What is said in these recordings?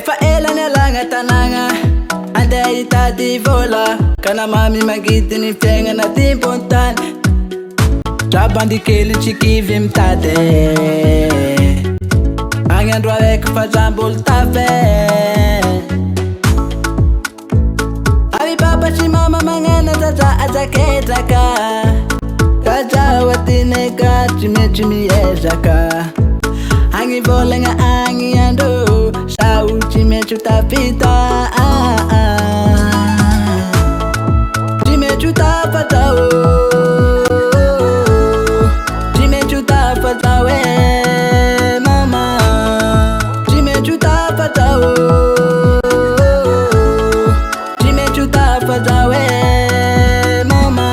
Efa ela nialagna tanagna andeha hitady vola, kana mami mangidy ny fiaignana tim-pontany. Drabandy kely tsy kivy mitady agny andro araiky fa drambolo tafé. Aby papa sy mama magnana jaja ajakedraka, kadrao atineka tsy mety miezaka. Agny volagna agny andro sao tsy mety tafita. Tsy mety tafatao, tsy mety tafatao mama, tsy mety tafatao, tsy mety tafatao mama.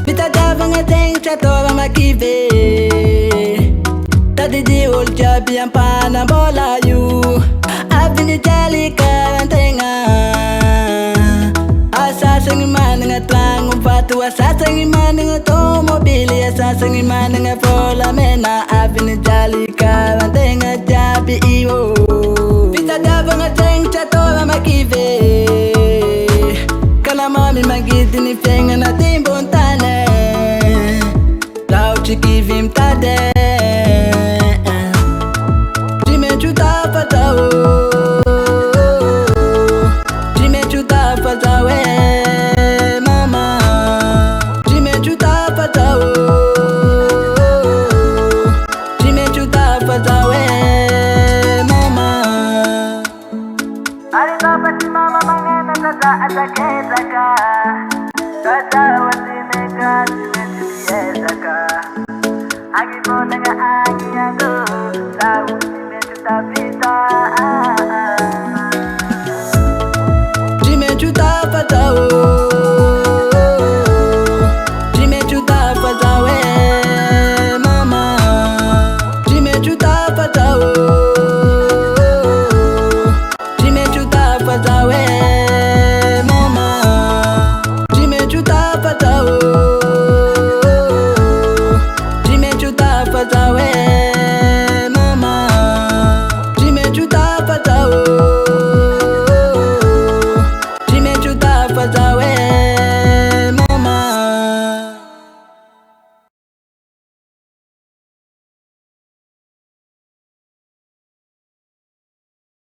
Pitadiavagna tegna tsy atao makive, tadidy olo jiaby ampanambola io. Avy nijaly karantegna, asasagny managna tragno vato, asasagny managna tomobily, asasagny managna volamena. Avy nijaly karantegna jiaby io. Pitadiavagna tegna tsy atao makive, kana mami mangidy ny fiaignana tim-pontany. Laho tsy kivy mitady, tsy mety tafatao, tsy mety tafatao mama, tsy mety tafatao, tsy mety tafatao mama. Aby papa sy mama magnana jaja ajakedraka, kadrao atineka tsy mety miezaka. Agny volagna